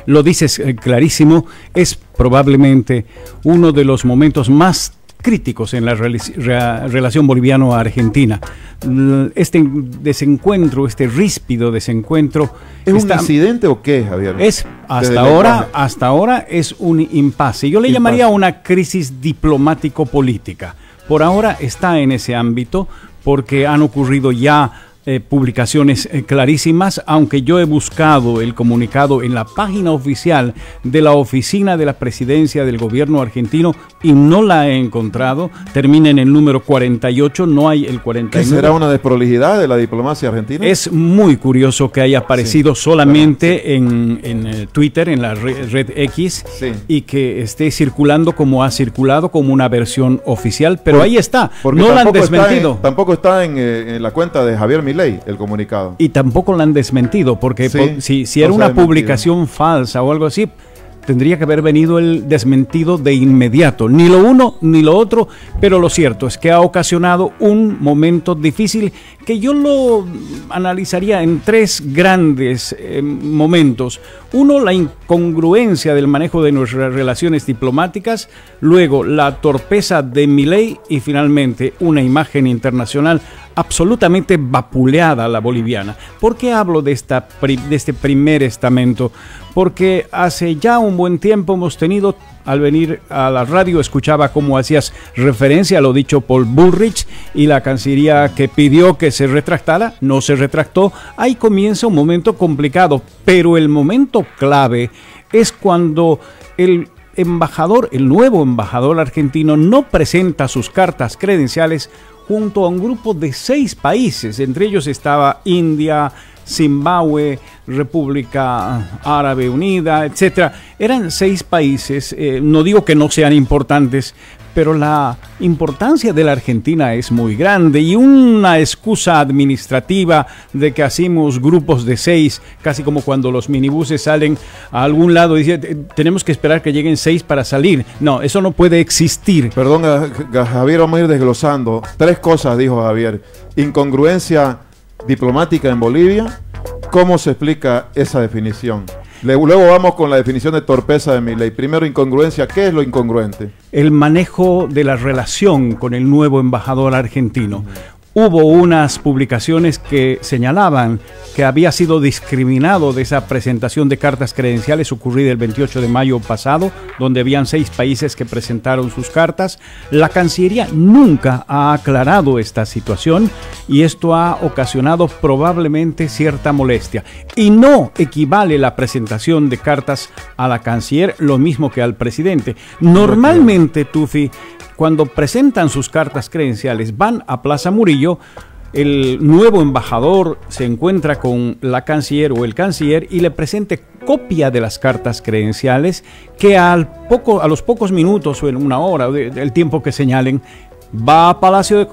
lo dices clarísimo, es probablemente uno de los momentos más críticos en la relación boliviano-argentina. Este desencuentro, este ríspido desencuentro... ¿Es un incidente o qué, Javier? Es, hasta ahora es un impasse. Yo le llamaría una crisis diplomático-política. Por ahora está en ese ámbito porque han ocurrido ya publicaciones clarísimas, aunque yo he buscado el comunicado en la página oficial de la oficina de la presidencia del gobierno argentino y no la he encontrado. Termina en el número 48, no hay el 49. ¿Qué será una desprolijidad de la diplomacia argentina? Es muy curioso que haya aparecido solamente en Twitter, en la red X, y que esté circulando como ha circulado, como una versión oficial, pero ahí está, no la han desmentido. Tampoco está en la cuenta de Javier Milei el comunicado. Y tampoco la han desmentido, porque si era una publicación falsa o algo así, tendría que haber venido el desmentido de inmediato. Ni lo uno ni lo otro, pero lo cierto es que ha ocasionado un momento difícil que yo lo analizaría en tres grandes momentos. Uno, la incongruencia del manejo de nuestras relaciones diplomáticas, luego la torpeza de Milei y finalmente una imagen internacional absolutamente vapuleada la boliviana. ¿Por qué hablo de este primer estamento? Porque hace ya un buen tiempo hemos tenido, al venir a la radio, escuchaba cómo hacías referencia a lo dicho por Bullrich y la Cancillería que pidió que se retractara, no se retractó. Ahí comienza un momento complicado, pero el momento clave es cuando el nuevo embajador argentino no presenta sus cartas credenciales junto a un grupo de 6 países, entre ellos estaba India, Zimbabue, República Árabe Unida, etcétera. Eran 6 países, no digo que no sean importantes, pero la importancia de la Argentina es muy grande y una excusa administrativa de que hacemos grupos de 6, casi como cuando los minibuses salen a algún lado y dicen, tenemos que esperar que lleguen 6 para salir. No, eso no puede existir. Perdón, Javier, vamos a ir desglosando. 3 cosas, dijo Javier. Incongruencia diplomática en Bolivia. ¿Cómo se explica esa definición? Luego vamos con la definición de torpeza de Milei. Primero, incongruencia. ¿Qué es lo incongruente? El manejo de la relación con el nuevo embajador argentino. Hubo unas publicaciones que señalaban que había sido discriminado de esa presentación de cartas credenciales ocurrida el 28 de mayo pasado, donde habían 6 países que presentaron sus cartas. La Cancillería nunca ha aclarado esta situación y esto ha ocasionado probablemente cierta molestia. Y no equivale la presentación de cartas a la canciller lo mismo que al presidente. Normalmente, Tufi, cuando presentan sus cartas credenciales, van a Plaza Murillo, el nuevo embajador se encuentra con la canciller o el canciller y le presente copia de las cartas credenciales que a los pocos minutos o en una hora, el tiempo que señalen, va a Palacio de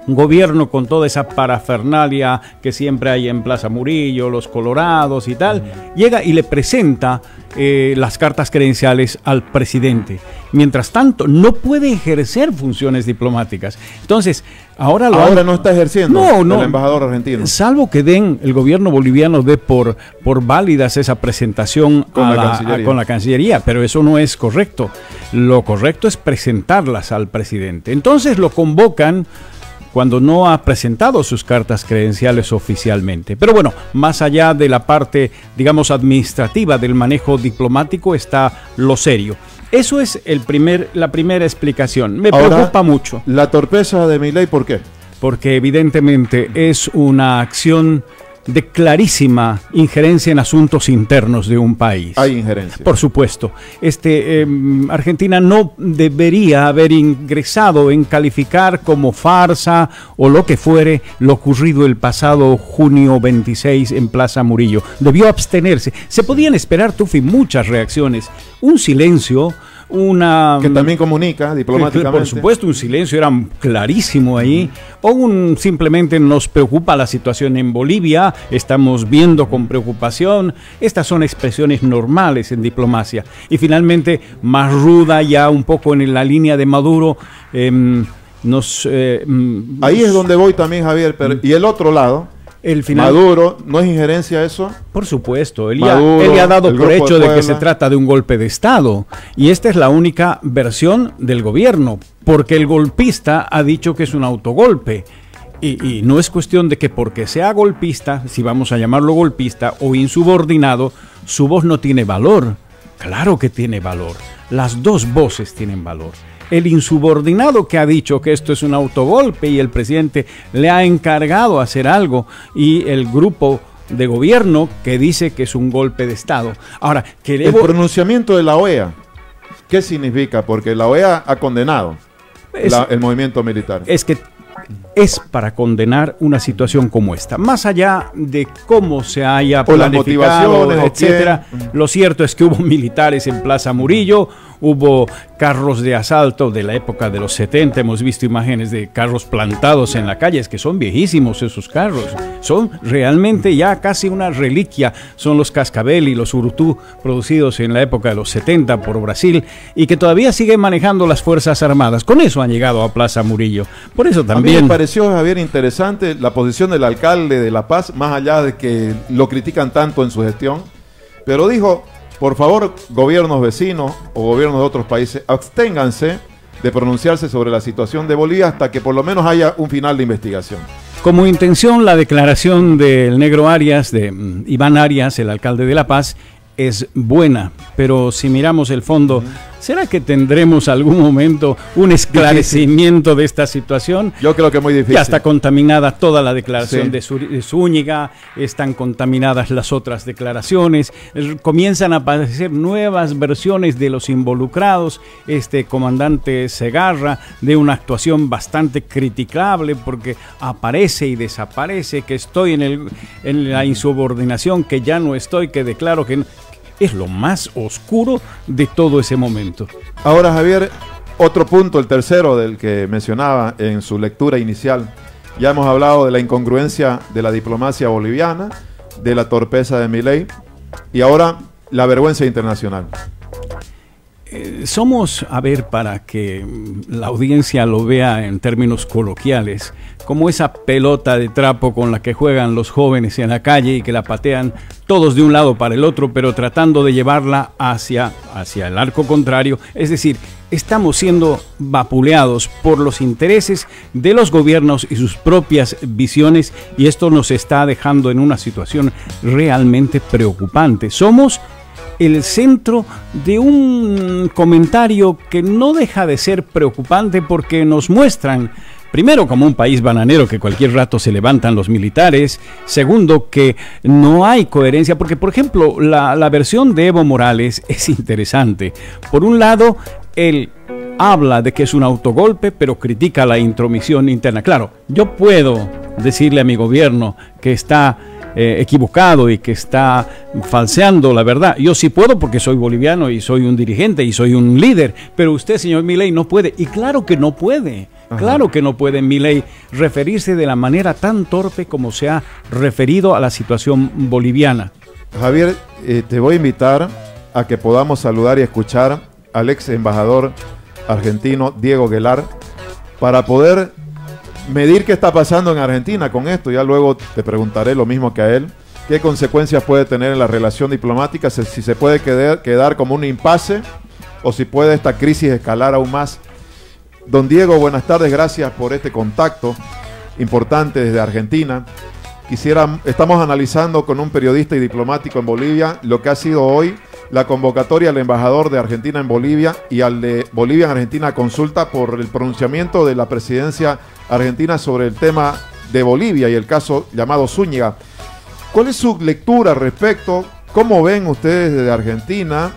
Gobierno con toda esa parafernalia que siempre hay en Plaza Murillo, los colorados y tal, llega y le presenta las cartas credenciales al presidente. Mientras tanto, no puede ejercer funciones diplomáticas. Entonces, ahora no está ejerciendo el embajador argentino. Salvo que el gobierno boliviano dé por válidas esa presentación con la Cancillería, pero eso no es correcto. Lo correcto es presentarlas al presidente. Entonces lo convocan cuando no ha presentado sus cartas credenciales oficialmente. Pero bueno, más allá de la parte, digamos, administrativa del manejo diplomático está lo serio. Eso es la primera explicación. Me preocupa mucho. La torpeza de Milei, ¿por qué? Porque evidentemente es una acción de clarísima injerencia en asuntos internos de un país. Hay injerencia. Por supuesto. Argentina no debería haber ingresado en calificar como farsa o lo que fuere lo ocurrido el pasado junio 26 en Plaza Murillo. Debió abstenerse. Se podían esperar, Tufi, muchas reacciones. Un silencio, que también comunica diplomáticamente. Por supuesto, un silencio era clarísimo ahí, o simplemente nos preocupa la situación en Bolivia, estamos viendo con preocupación. Estas son expresiones normales en diplomacia. Y finalmente, más ruda, ya un poco en la línea de Maduro, ahí es donde voy también, Javier, y el otro lado. El final, Maduro, ¿no es injerencia eso? por supuesto, él Maduro, ya ha dado el por Grupo hecho de de que se Puebla. trata de un golpe de Estado. Y esta es la única versión del gobierno, porque el golpista ha dicho que es un autogolpe. Y no es cuestión de que porque sea golpista, si vamos a llamarlo golpista o insubordinado, su voz no tiene valor. Claro que tiene valor. Las dos voces tienen valor. El insubordinado que ha dicho que esto es un autogolpe y el presidente le ha encargado hacer algo, y el grupo de gobierno que dice que es un golpe de Estado. Ahora, El pronunciamiento de la OEA, ¿qué significa? Porque la OEA ha condenado el movimiento militar. Es que es para condenar una situación como esta. Más allá de cómo se haya O las planificado, motivaciones, o etcétera, lo cierto es que hubo militares en Plaza Murillo, hubo carros de asalto de la época de los 70, hemos visto imágenes de carros plantados en la calle, es que son viejísimos esos carros, son realmente ya casi una reliquia, son los Cascabel y los Urutú producidos en la época de los 70 por Brasil y que todavía siguen manejando las Fuerzas Armadas. Con eso han llegado a Plaza Murillo. Por eso A mí también me pareció, Javier, interesante la posición del alcalde de La Paz, más allá de que lo critican tanto en su gestión, pero dijo: por favor, gobiernos vecinos o gobiernos de otros países, absténganse de pronunciarse sobre la situación de Bolivia hasta que por lo menos haya un final de investigación. como intención, la declaración del negro Arias, de Iván Arias, el alcalde de La Paz, es buena, pero si miramos el fondo, ¿será que tendremos algún momento un esclarecimiento de esta situación? Yo creo que es muy difícil. Ya está contaminada toda la declaración Sí. de Zúñiga, están contaminadas las otras declaraciones, comienzan a aparecer nuevas versiones de los involucrados, comandante Segarra, de una actuación bastante criticable porque aparece y desaparece, que estoy en la insubordinación, que ya no estoy, que declaro que no. Es lo más oscuro de todo ese momento. Ahora, Javier, otro punto, el tercero del que mencionaba en su lectura inicial. Ya hemos hablado de la incongruencia de la diplomacia boliviana, de la torpeza de Milei y ahora la vergüenza internacional. Somos, a ver, para que la audiencia lo vea en términos coloquiales, como esa pelota de trapo con la que juegan los jóvenes en la calle y que la patean todos de un lado para el otro, pero tratando de llevarla hacia el arco contrario. Es decir, estamos siendo vapuleados por los intereses de los gobiernos y sus propias visiones, y esto nos está dejando en una situación realmente preocupante. Somos el centro de un comentario que no deja de ser preocupante porque nos muestran, primero, como un país bananero que cualquier rato se levantan los militares. Segundo, que no hay coherencia, porque, por ejemplo, la versión de Evo Morales es interesante. Por un lado, él habla de que es un autogolpe, pero critica la intromisión interna. Claro, yo puedo decirle a mi gobierno que está equivocado y que está falseando la verdad. Yo sí puedo porque soy boliviano y soy un dirigente y soy un líder, pero usted, señor Milei, no puede. Y claro que no puede. Ajá. Claro que no puede Milei referirse de la manera tan torpe como se ha referido a la situación boliviana. Javier, te voy a invitar a que podamos saludar y escuchar al ex embajador argentino Diego Guelar para poder medir qué está pasando en Argentina con esto. Ya luego te preguntaré lo mismo que a él. ¿Qué consecuencias puede tener en la relación diplomática? Si se puede quedar como un impasse o si puede esta crisis escalar aún más. Don Diego, buenas tardes. Gracias por este contacto importante desde Argentina. Estamos analizando con un periodista y diplomático en Bolivia lo que ha sido hoy la convocatoria al embajador de Argentina en Bolivia y al de Bolivia en Argentina a consulta por el pronunciamiento de la presidencia argentina sobre el tema de Bolivia y el caso llamado Zúñiga. ¿Cuál es su lectura al respecto? ¿Cómo ven ustedes desde Argentina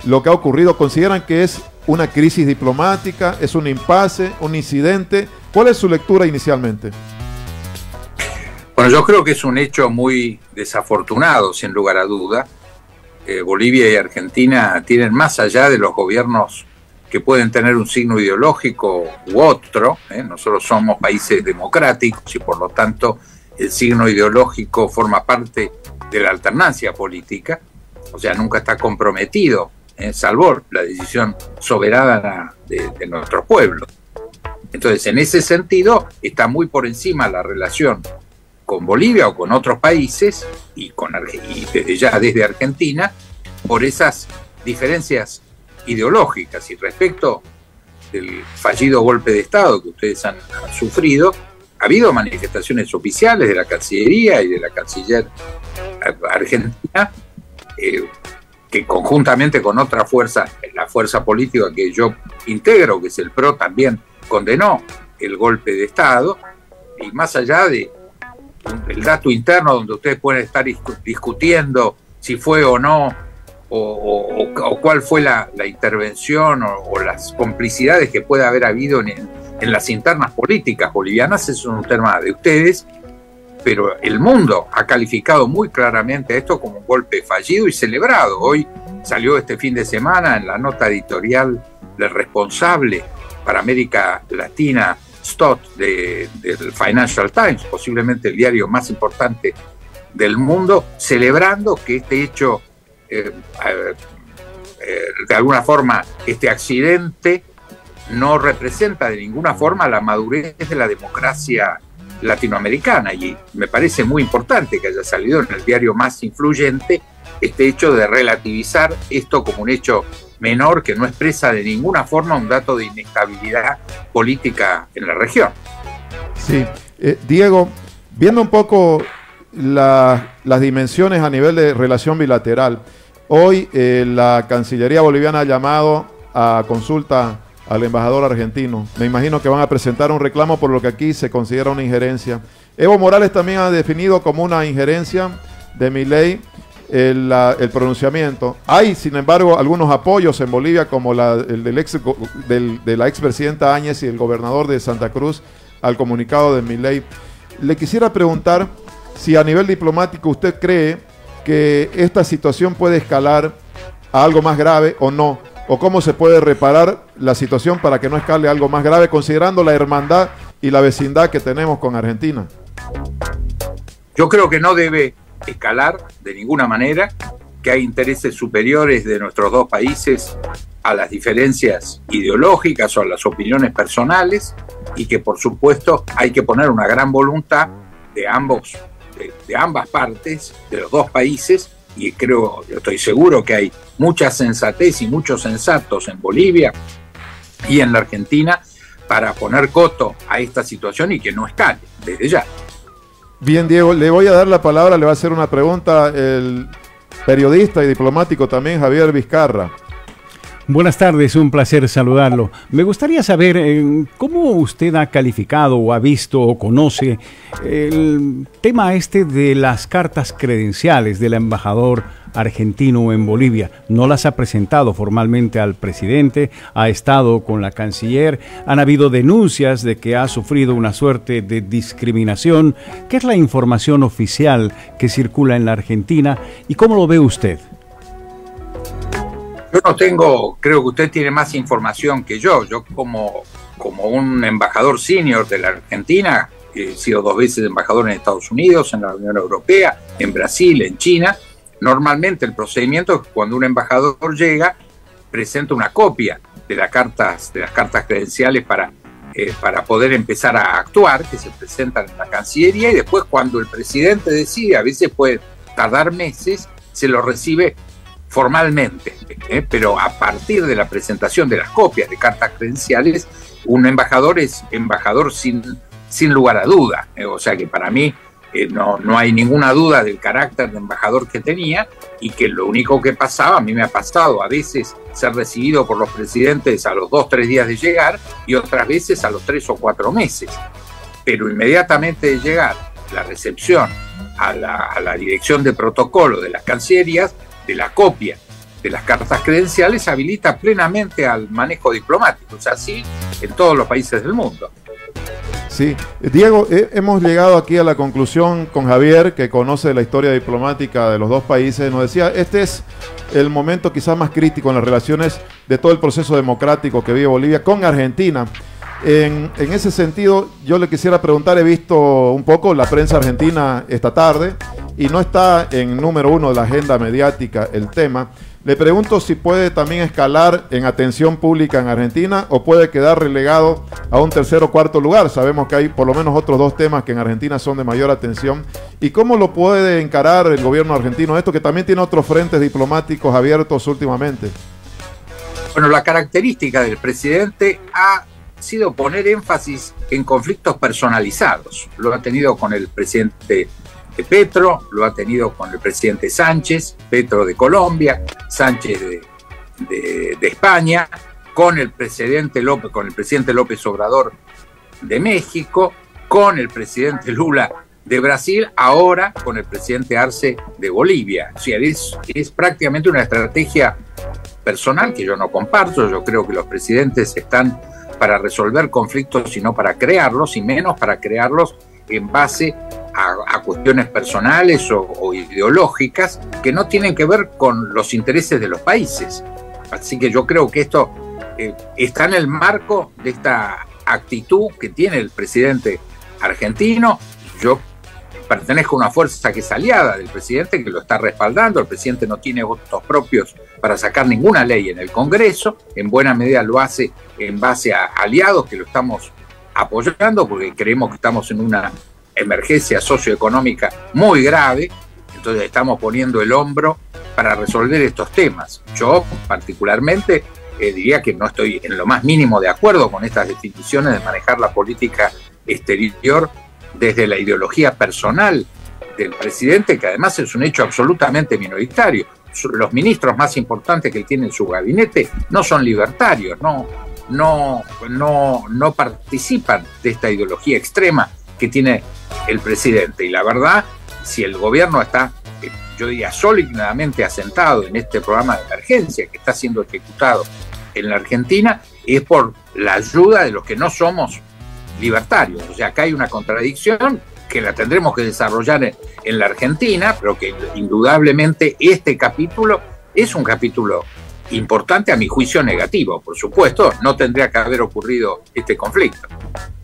lo que ha ocurrido? ¿Consideran que es una crisis diplomática, es un impasse, un incidente? ¿Cuál es su lectura inicialmente? Bueno, yo creo que es un hecho muy desafortunado, sin lugar a duda. Bolivia y Argentina tienen, más allá de los gobiernos que pueden tener un signo ideológico u otro, nosotros somos países democráticos y por lo tanto el signo ideológico forma parte de la alternancia política, o sea, nunca está comprometido, salvo la decisión soberana de nuestro pueblo. Entonces, en ese sentido, está muy por encima la relación con Bolivia o con otros países y desde Argentina por esas diferencias ideológicas. Y respecto del fallido golpe de Estado que ustedes han sufrido, ha habido manifestaciones oficiales de la Cancillería y de la Canciller argentina que conjuntamente con otra fuerza, la fuerza política que yo integro, que es el PRO, también condenó el golpe de Estado. Y más allá del dato interno donde ustedes pueden estar discutiendo si fue o no, o cuál fue la intervención o las complicidades que puede haber habido en las internas políticas bolivianas, es un tema de ustedes, pero el mundo ha calificado muy claramente esto como un golpe fallido y celebrado. Hoy salió este fin de semana en la nota editorial del responsable para América Latina, Stott, del Financial Times, posiblemente el diario más importante del mundo, celebrando que este hecho, de alguna forma, este accidente no representa de ninguna forma la madurez de la democracia latinoamericana. Y me parece muy importante que haya salido en el diario más influyente este hecho de relativizar esto como un hecho menor que no expresa de ninguna forma un dato de inestabilidad política en la región. Sí, Diego, viendo un poco las dimensiones a nivel de relación bilateral, hoy la Cancillería boliviana ha llamado a consulta al embajador argentino. Me imagino que van a presentar un reclamo por lo que aquí se considera una injerencia. Evo Morales también ha definido como una injerencia de Milei el pronunciamiento. Hay, sin embargo, algunos apoyos en Bolivia, como el de la expresidenta Áñez y el gobernador de Santa Cruz al comunicado de Milei. Le quisiera preguntar si a nivel diplomático usted cree que esta situación puede escalar a algo más grave o no, o cómo se puede reparar la situación para que no escale a algo más grave, considerando la hermandad y la vecindad que tenemos con Argentina. Yo creo que no debe escalar de ninguna manera, que hay intereses superiores de nuestros dos países a las diferencias ideológicas o a las opiniones personales, y que por supuesto hay que poner una gran voluntad de ambas partes, de los dos países, y yo estoy seguro que hay mucha sensatez y muchos sensatos en Bolivia y en la Argentina para poner coto a esta situación y que no escale desde ya. Bien, Diego, le voy a dar la palabra, le va a hacer una pregunta el periodista y diplomático también, Javier Vizcarra. Buenas tardes, un placer saludarlo. Me gustaría saber cómo usted ha calificado o ha visto o conoce el tema de las cartas credenciales del embajador argentino en Bolivia. No las ha presentado formalmente al presidente, ha estado con la canciller, han habido denuncias de que ha sufrido una suerte de discriminación. ¿Qué es la información oficial que circula en la Argentina y cómo lo ve usted? Yo no tengo, creo que usted tiene más información que yo. Yo como un embajador senior de la Argentina, he sido 2 veces embajador en Estados Unidos, en la Unión Europea, en Brasil, en China. Normalmente el procedimiento es que cuando un embajador llega, presenta una copia de las cartas credenciales para poder empezar a actuar, que se presentan en la Cancillería, y después cuando el presidente decide, a veces puede tardar meses, se lo recibe formalmente, pero a partir de la presentación de las copias de cartas credenciales, un embajador es embajador sin lugar a duda. O sea que para mí no hay ninguna duda del carácter de embajador que tenía, y que lo único que pasaba, a mí me ha pasado a veces ser recibido por los presidentes a los 2 o 3 días de llegar, y otras veces a los 3 o 4 meses. Pero inmediatamente de llegar la recepción a la dirección de protocolo de las cancillerías, de la copia de las cartas credenciales, habilita plenamente al manejo diplomático. O sea, así en todos los países del mundo. Sí, Diego, hemos llegado aquí a la conclusión con Javier, que conoce la historia diplomática de los dos países. Nos decía, este es el momento quizás más crítico en las relaciones de todo el proceso democrático que vive Bolivia con Argentina. En ese sentido, yo le quisiera preguntar, he visto un poco la prensa argentina esta tarde y no está en número 1 de la agenda mediática el tema. Le pregunto si puede también escalar en atención pública en Argentina o puede quedar relegado a un tercer o cuarto lugar. Sabemos que hay por lo menos otros dos temas que en Argentina son de mayor atención. ¿Y cómo lo puede encarar el gobierno argentino? Esto que también tiene otros frentes diplomáticos abiertos últimamente. Bueno, la característica del presidente ha sido poner énfasis en conflictos personalizados. Lo ha tenido con el presidente Petro, lo ha tenido con el presidente Sánchez, Petro de Colombia, Sánchez de España, con el presidente López Obrador de México, con el presidente Lula de Brasil, ahora con el presidente Arce de Bolivia. O sea, es prácticamente una estrategia personal que yo no comparto. Yo creo que los presidentes están para resolver conflictos y no para crearlos, y menos para crearlos en base a cuestiones personales o ideológicas que no tienen que ver con los intereses de los países. Así que yo creo que esto está en el marco de esta actitud que tiene el presidente argentino. Yo pertenezco a una fuerza que es aliada del presidente, que lo está respaldando. El presidente no tiene votos propios para sacar ninguna ley en el Congreso. En buena medida lo hace en base a aliados que lo estamos apoyando, porque creemos que estamos en una emergencia socioeconómica muy grave. Entonces estamos poniendo el hombro para resolver estos temas. Yo particularmente diría que no estoy en lo más mínimo de acuerdo con estas definiciones de manejar la política exterior desde la ideología personal del presidente, que además es un hecho absolutamente minoritario. Los ministros más importantes que él tiene en su gabinete no son libertarios, no participan de esta ideología extrema que tiene el presidente. Y la verdad, si el gobierno está, yo diría, sólidamente asentado en este programa de emergencia que está siendo ejecutado en la Argentina, es por la ayuda de los que no somos libertarios. O sea, acá hay una contradicción que la tendremos que desarrollar en la Argentina, pero que indudablemente este capítulo es un capítulo importante, a mi juicio negativo. Por supuesto, no tendría que haber ocurrido este conflicto.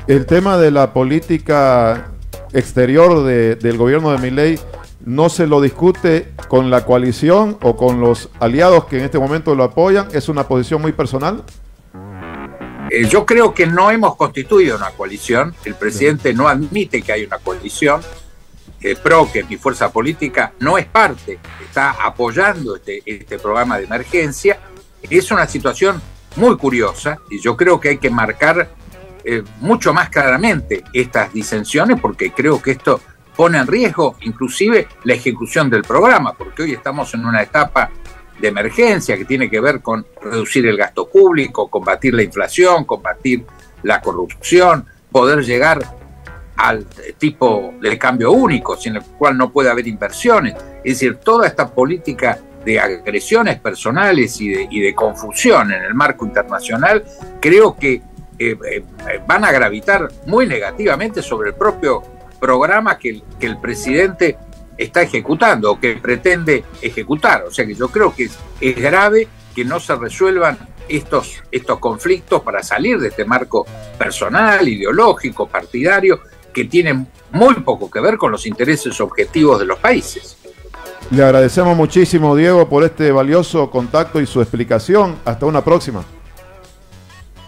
El tema de la política exterior del gobierno de Milei no se lo discute con la coalición o con los aliados que en este momento lo apoyan. ¿Es una posición muy personal? Yo creo que no hemos constituido una coalición. El presidente no admite que hay una coalición. PRO, que es mi fuerza política, no es parte, está apoyando este programa de emergencia. Es una situación muy curiosa y yo creo que hay que marcar mucho más claramente estas disensiones, porque creo que esto pone en riesgo inclusive la ejecución del programa, porque hoy estamos en una etapa de emergencia que tiene que ver con reducir el gasto público, combatir la inflación, combatir la corrupción, poder llegar al tipo de cambio único, sin el cual no puede haber inversiones. Es decir, toda esta política de agresiones personales y de confusión en el marco internacional, creo que van a gravitar muy negativamente sobre el propio programa que el presidente está ejecutando o que pretende ejecutar. O sea que yo creo que es grave que no se resuelvan estos conflictos para salir de este marco personal, ideológico, partidario, que tienen muy poco que ver con los intereses objetivos de los países. Le agradecemos muchísimo, Diego, por este valioso contacto y su explicación. Hasta una próxima.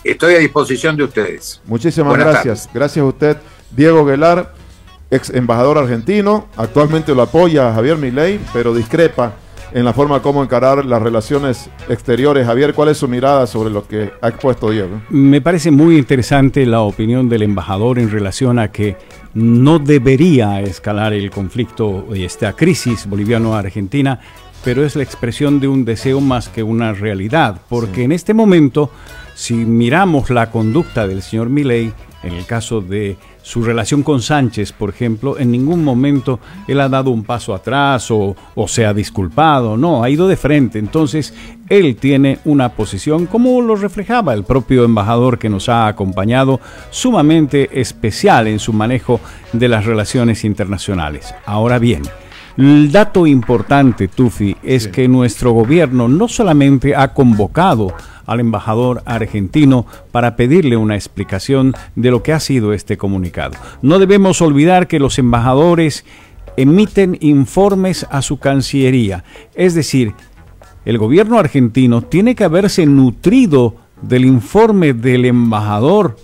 Estoy a disposición de ustedes. Muchísimas Buenas gracias. tardes. Gracias a usted, Diego Guelar, ex embajador argentino. Actualmente lo apoya a Javier Milei, pero discrepa en la forma como encarar las relaciones exteriores. Javier, ¿cuál es su mirada sobre lo que ha expuesto Diego? Me parece muy interesante la opinión del embajador en relación a que no debería escalar el conflicto y esta crisis boliviano-argentina, pero es la expresión de un deseo más que una realidad, porque en este momento, si miramos la conducta del señor Milei, en el caso de su relación con Sánchez, por ejemplo, en ningún momento él ha dado un paso atrás o se ha disculpado, no, ha ido de frente. Entonces, él tiene una posición, como lo reflejaba el propio embajador que nos ha acompañado, sumamente especial en su manejo de las relaciones internacionales. Ahora bien, el dato importante, Tufi, es que nuestro gobierno no solamente ha convocado al embajador argentino para pedirle una explicación de lo que ha sido este comunicado. No debemos olvidar que los embajadores emiten informes a su Cancillería, es decir, el gobierno argentino tiene que haberse nutrido del informe del embajador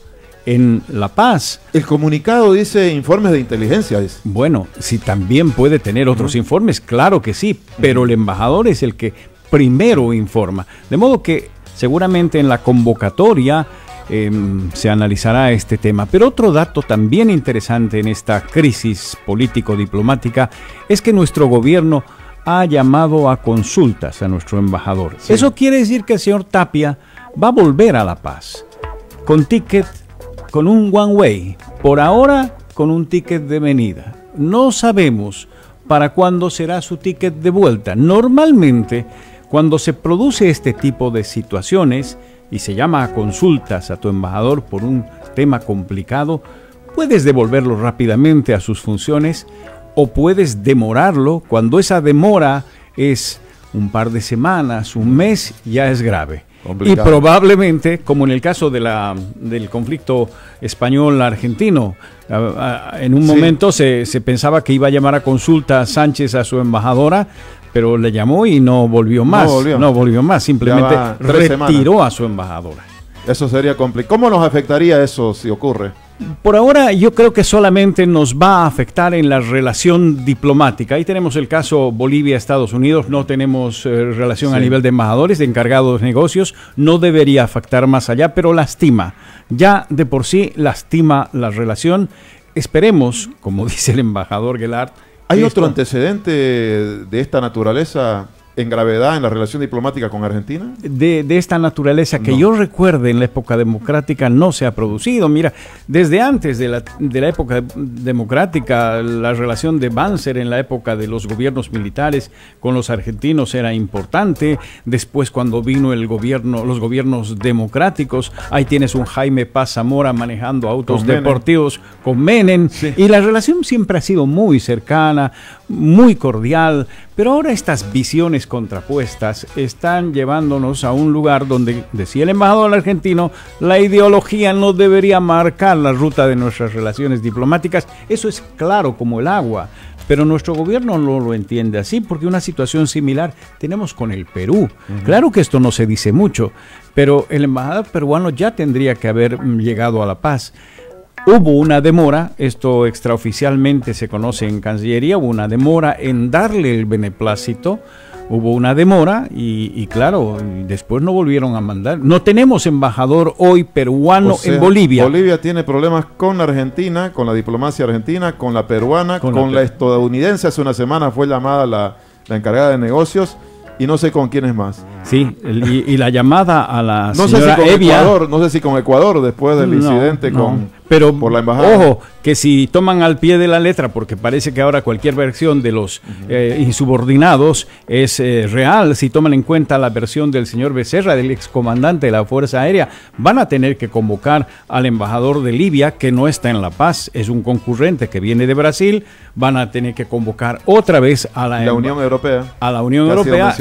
en La Paz. El comunicado dice informes de inteligencia. Bueno, si también puede tener otros informes, claro que sí, pero el embajador es el que primero informa. De modo que seguramente en la convocatoria se analizará este tema. Pero otro dato también interesante en esta crisis político-diplomática es que nuestro gobierno ha llamado a consultas a nuestro embajador. Sí. Eso quiere decir que el señor Tapia va a volver a La Paz con ticket, con un one way, por ahora con un ticket de venida. No sabemos para cuándo será su ticket de vuelta. Normalmente, cuando se produce este tipo de situaciones y se llama a consultas a tu embajador por un tema complicado, puedes devolverlo rápidamente a sus funciones o puedes demorarlo. Cuando esa demora es un par de semanas, un mes, ya es grave. Complicado. Y probablemente, como en el caso del conflicto español-argentino, en un momento se pensaba que iba a llamar a consulta a Sánchez a su embajadora, pero le llamó y no volvió más. No volvió más, simplemente retiró a su embajadora. Eso sería complicado. ¿Cómo nos afectaría eso si ocurre? Por ahora yo creo que solamente nos va a afectar en la relación diplomática. Ahí tenemos el caso Bolivia-Estados Unidos, no tenemos relación a nivel de embajadores, de encargados de negocios, no debería afectar más allá, pero lastima. Ya de por sí lastima la relación. Esperemos, como dice el embajador Gelart. ¿Hay otro antecedente de esta naturaleza en gravedad en la relación diplomática con Argentina? De esta naturaleza que yo recuerde en la época democrática no se ha producido. Mira, desde antes de la época democrática, la relación de Banzer en la época de los gobiernos militares con los argentinos era importante. Después, cuando vino los gobiernos democráticos, ahí tienes un Jaime Paz Zamora manejando autos deportivos con Menem. Sí. Y la relación siempre ha sido muy cercana, muy cordial. Pero ahora estas visiones contrapuestas están llevándonos a un lugar donde, decía el embajador argentino, la ideología no debería marcar la ruta de nuestras relaciones diplomáticas. Eso es claro como el agua, pero nuestro gobierno no lo entiende así, porque una situación similar tenemos con el Perú. Claro que esto no se dice mucho, pero el embajador peruano ya tendría que haber llegado a La Paz. Hubo una demora, esto extraoficialmente se conoce en Cancillería, hubo una demora en darle el beneplácito, hubo una demora y claro, después no volvieron a mandar. No tenemos embajador hoy peruano en Bolivia. Bolivia tiene problemas con la Argentina, con la diplomacia argentina, con la peruana, con la estadounidense. Hace una semana fue llamada la encargada de negocios y no sé con quiénes más. Sí, y la llamada a la señora Evia. No sé si con Ecuador después del incidente por la embajada. Ojo, que si toman al pie de la letra, porque parece que ahora cualquier versión de los insubordinados es real, si toman en cuenta la versión del señor Becerra, del excomandante de la Fuerza Aérea, van a tener que convocar al embajador de Libia, que no está en La Paz, es un concurrente que viene de Brasil, van a tener que convocar otra vez a la Unión Europea. A la Unión Europea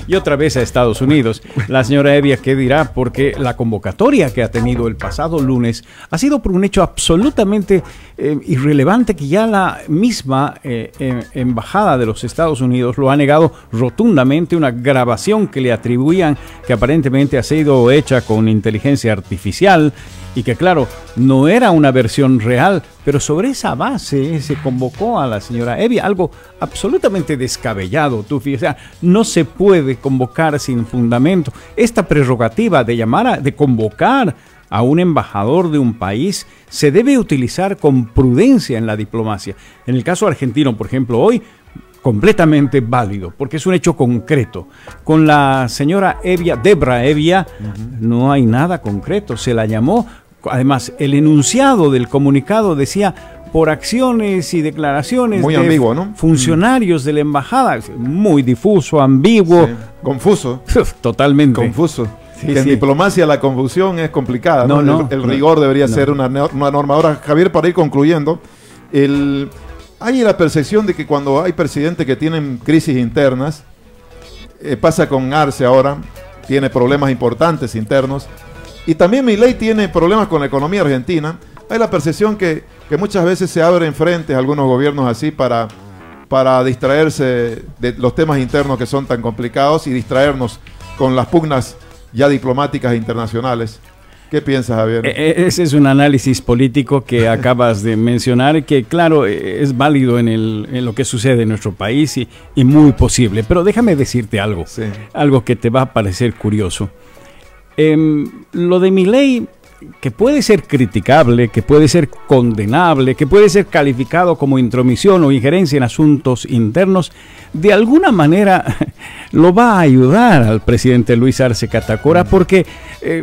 y otra vez a Estados Unidos. La señora Evia, ¿qué dirá? Porque la convocatoria que ha tenido el pasado lunes ha sido por un hecho absolutamente irrelevante que ya la misma embajada de los Estados Unidos lo ha negado rotundamente. Una grabación que le atribuían que aparentemente ha sido hecha con inteligencia artificial y que claro, no era una versión real, pero sobre esa base se convocó a la señora Evia, algo absolutamente descabellado, Tufi. O sea, no se puede convocar sin fundamento. Esta prerrogativa de convocar a un embajador de un país se debe utilizar con prudencia en la diplomacia. En el caso argentino, por ejemplo, hoy completamente válido, porque es un hecho concreto. Con la señora Evia, Debra Evia, no hay nada concreto. Se la llamó. Además, el enunciado del comunicado decía por acciones y declaraciones muy ambiguo, ¿no? Funcionarios de la embajada, muy difuso, ambiguo. Sí. Confuso. Totalmente. Confuso. Sí, en diplomacia la confusión es complicada, ¿no? El rigor debería ser una norma. Ahora, Javier, para ir concluyendo, hay la percepción de que cuando hay presidentes que tienen crisis internas, pasa con Arce ahora, tiene problemas importantes internos, y también Milei tiene problemas con la economía argentina. Hay la percepción que muchas veces se abren frentes a algunos gobiernos así para para distraerse de los temas internos que son tan complicados y distraernos con las pugnas ya diplomáticas e internacionales. ¿Qué piensas, Javier? Ese es un análisis político que acabas de mencionar, que claro, es válido en lo que sucede en nuestro país y muy posible. Pero déjame decirte algo, Sí. algo que te va a parecer curioso. Lo de Milei, que puede ser criticable, que puede ser condenable, que puede ser calificado como intromisión o injerencia en asuntos internos, de alguna manera lo va a ayudar al presidente Luis Arce Catacora, porque,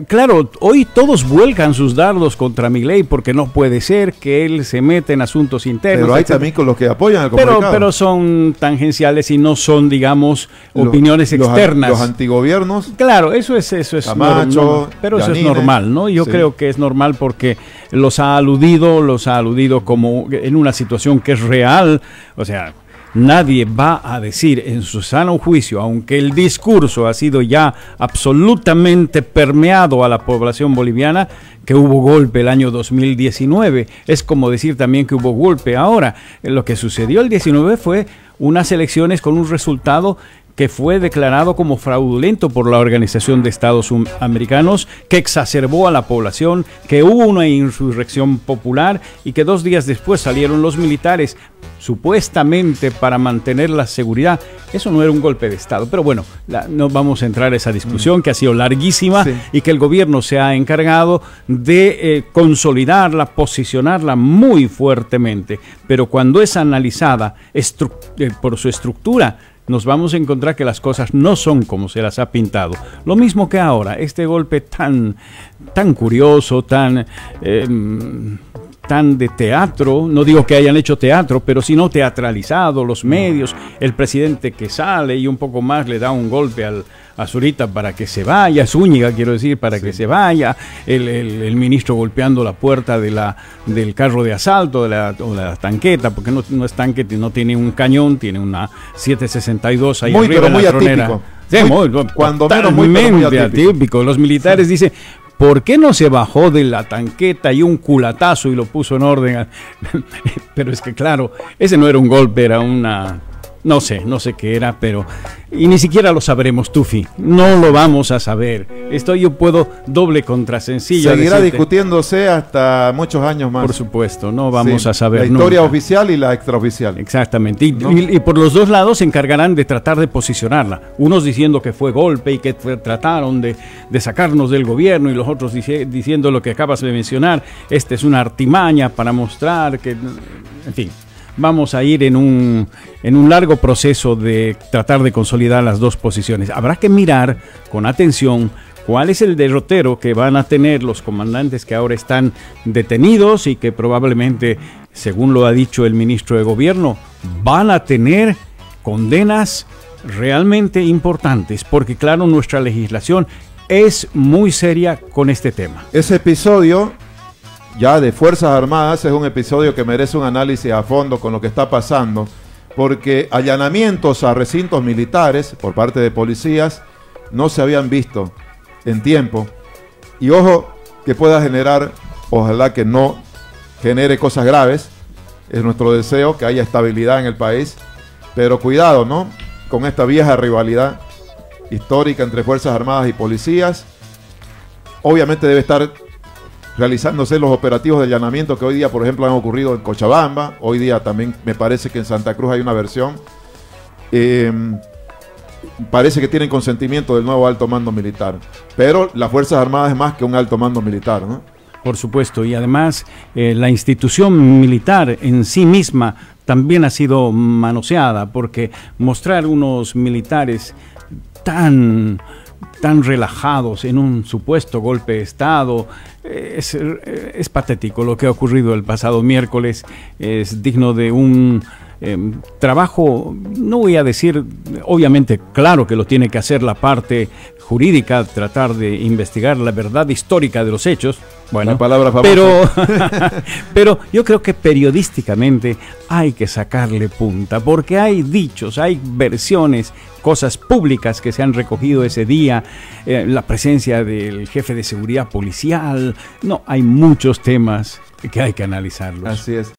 claro, hoy todos vuelcan sus dardos contra Milei, porque no puede ser que él se meta en asuntos internos. Pero hay también con los que apoyan el comunicado. Pero son tangenciales y no son, digamos, opiniones externas. Los antigobiernos. Claro, eso es Camacho, pero eso es Yanine, normal, ¿no? Yo sí. creo que es normal porque los ha aludido como en una situación que es real. O sea, nadie va a decir en su sano juicio, aunque el discurso ha sido ya absolutamente permeado a la población boliviana, que hubo golpe el año 2019. Es como decir también que hubo golpe ahora. Lo que sucedió el 19 fue unas elecciones con un resultado que fue declarado como fraudulento por la Organización de Estados Americanos, que exacerbó a la población, que hubo una insurrección popular y que 2 días después salieron los militares supuestamente para mantener la seguridad. Eso no era un golpe de Estado, pero bueno, no vamos a entrar a esa discusión que ha sido larguísima, sí, y que el gobierno se ha encargado de consolidarla, posicionarla muy fuertemente, pero cuando es analizada por su estructura, nos vamos a encontrar que las cosas no son como se las ha pintado. Lo mismo que ahora, este golpe tan curioso, tan de teatro, no digo que hayan hecho teatro, pero sino teatralizado, los medios, el presidente que sale y un poco más le da un golpe a Zurita para que se vaya, Zúñiga quiero decir, para que se vaya, el ministro golpeando la puerta del carro de asalto, o de la tanqueta, porque no es tanque, no tiene un cañón, tiene una 762 ahí arriba en la tronera. Sí, cuando menos muy atípico. Los militares dicen, ¿por qué no se bajó de la tanqueta y un culatazo y lo puso en orden? Pero es que claro, ese no era un golpe, era una... No sé qué era, pero... Y ni siquiera lo sabremos, Tufi. No lo vamos a saber. Esto yo puedo doble contra sencillo. Seguirá discutiéndose hasta muchos años más. Por supuesto, no vamos a saber. La historia oficial y la extraoficial. Exactamente. Y por los dos lados se encargarán de tratar de posicionarla. Unos diciendo que fue golpe y que trataron de sacarnos del gobierno, y los otros diciendo lo que acabas de mencionar. Esta es una artimaña para mostrar que... En fin. Vamos a ir en un largo proceso de tratar de consolidar las dos posiciones. Habrá que mirar con atención cuál es el derrotero que van a tener los comandantes que ahora están detenidos y que probablemente, según lo ha dicho el ministro de Gobierno, van a tener condenas realmente importantes, porque claro, nuestra legislación es muy seria con este tema. Ese episodio ya de Fuerzas Armadas es un episodio que merece un análisis a fondo con lo que está pasando, porque allanamientos a recintos militares por parte de policías no se habían visto en tiempo, y ojo que pueda generar, ojalá que no genere cosas graves, es nuestro deseo que haya estabilidad en el país, pero cuidado, ¿no?, con esta vieja rivalidad histórica entre Fuerzas Armadas y policías. Obviamente debe estar realizándose los operativos de allanamiento que hoy día, por ejemplo, han ocurrido en Cochabamba. Hoy día también me parece que en Santa Cruz hay una versión. Parece que tienen consentimiento del nuevo alto mando militar. Pero las Fuerzas Armadas es más que un alto mando militar, ¿no? Por supuesto, y además la institución militar en sí misma también ha sido manoseada, porque mostrar unos militares tan relajados en un supuesto golpe de Estado es patético. Lo que ha ocurrido el pasado miércoles es digno de un trabajo, no voy a decir, obviamente, claro que lo tiene que hacer la parte jurídica, tratar de investigar la verdad histórica de los hechos. Bueno, pero yo creo que periodísticamente hay que sacarle punta, porque hay dichos, hay versiones, cosas públicas que se han recogido ese día, la presencia del jefe de seguridad policial. No, hay muchos temas que hay que analizarlos. Así es.